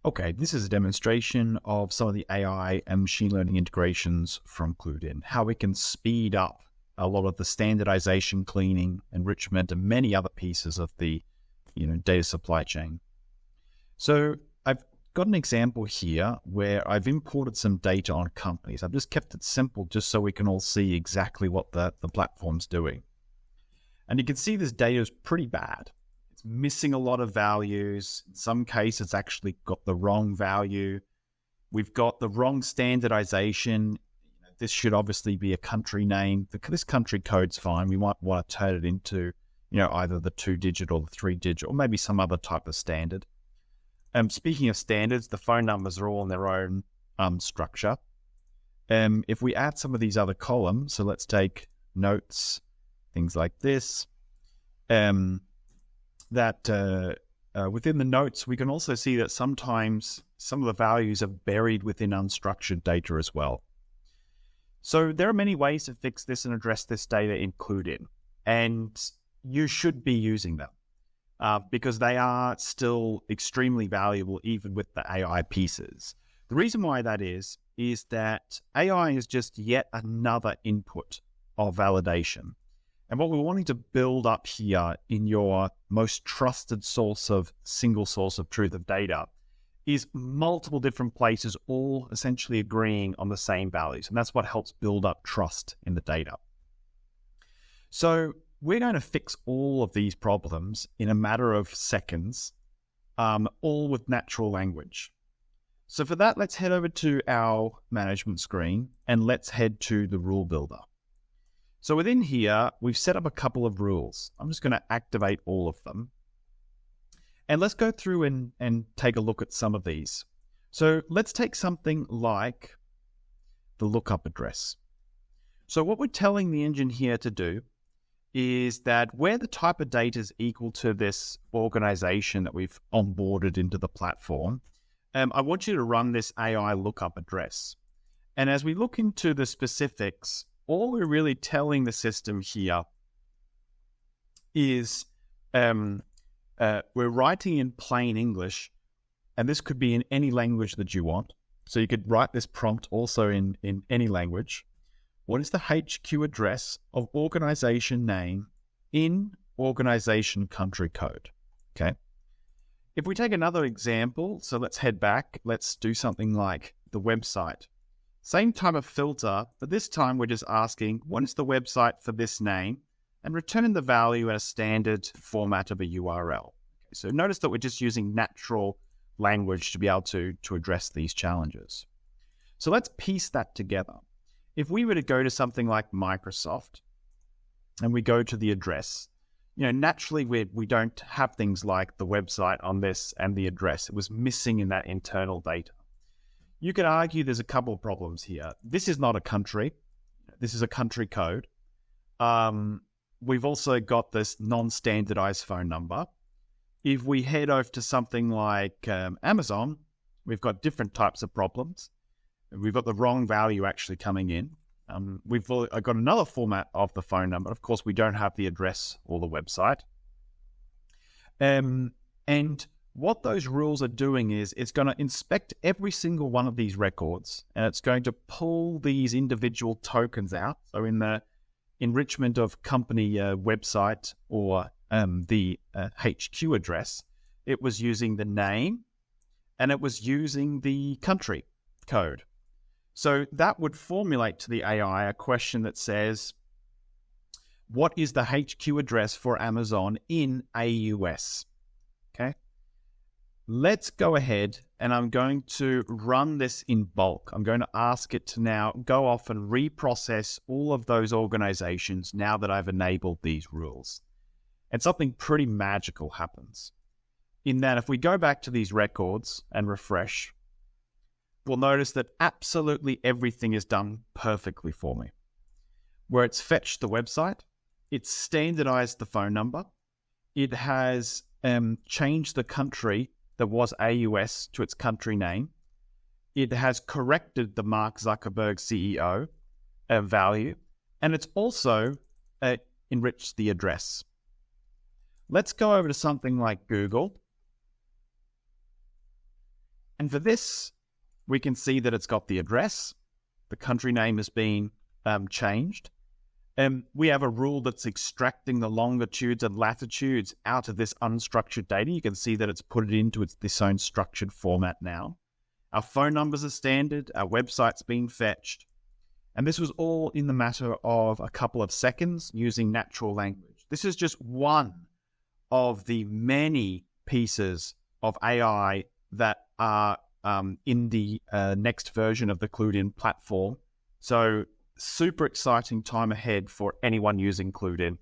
Okay, this is a demonstration of some of the AI and machine learning integrations from CluedIn, how we can speed up a lot of the standardization, cleaning, enrichment, and many other pieces of the data supply chain. So I've got an example here where I've imported some data on companies. I've just kept it simple just so we can all see exactly what the platform's doing. And you can see this data is pretty bad. It's missing a lot of values. In some cases, it's actually got the wrong value. We've got the wrong standardization. This should obviously be a country name. This country code's fine. We might want to turn it into, either the 2-digit or the 3-digit, or maybe some other type of standard. Speaking of standards, the phone numbers are all in their own structure. If we add some of these other columns, so let's take notes, things like this, within the notes, we can also see that sometimes some of the values are buried within unstructured data as well. So there are many ways to fix this and address this data in CluedIn, and you should be using them because they are still extremely valuable even with the AI pieces. The reason why that is that AI is just yet another input of validation. And what we're wanting to build up here in your most trusted single source of truth of data is multiple different places all essentially agreeing on the same values. And that's what helps build up trust in the data. So we're going to fix all of these problems in a matter of seconds, all with natural language. So for that, let's head over to our management screen and let's head to the rule builder. So within here, we've set up a couple of rules. I'm just going to activate all of them. And let's go through and take a look at some of these. So let's take something like the lookup address. So what we're telling the engine here to do is that where the type of data is equal to this organization that we've onboarded into the platform, I want you to run this AI lookup address. And as we look into the specifics, all we're really telling the system here is we're writing in plain English, and this could be in any language that you want. So you could write this prompt also in any language. What is the HQ address of organization name in organization country code? Okay. If we take another example, so let's head back. Let's do something like the website. Same type of filter, but this time we're just asking, what is the website for this name? And return the value in a standard format of a URL. Okay, so notice that we're just using natural language to be able to address these challenges. So let's piece that together. If we were to go to something like Microsoft and we go to the address, naturally we don't have things like the website on this and the address. It was missing in that internal data. You could argue there's a couple of problems here. This is not a country. This is a country code. We've also got this non-standardized phone number. If we head over to something like Amazon, we've got different types of problems. We've got the wrong value actually coming in. We've got another format of the phone number. Of course, we don't have the address or the website. And what those rules are doing is it's going to inspect every single one of these records, and it's going to pull these individual tokens out. So in the enrichment of company website or the HQ address, it was using the name and it was using the country code. So that would formulate to the AI a question that says, what is the HQ address for Amazon in AUS? Okay. Let's go ahead and I'm going to run this in bulk. I'm going to ask it to now go off and reprocess all of those organizations now that I've enabled these rules. And something pretty magical happens. In that if we go back to these records and refresh, we'll notice that absolutely everything is done perfectly for me. Where it's fetched the website, it's standardized the phone number, it has changed the country that was AUS to its country name. it has corrected the Mark Zuckerberg CEO value, and it's also enriched the address. Let's go over to something like Google. And for this, we can see that it's got the address. The country name has been changed. We have a rule that's extracting the longitudes and latitudes out of this unstructured data. You can see that it's put it into this own structured format now. Our phone numbers are standard. Our website's been fetched. And this was all in the matter of a couple of seconds using natural language. This is just one of the many pieces of AI that are in the next version of the CluedIn platform. So super exciting time ahead for anyone using CluedIn.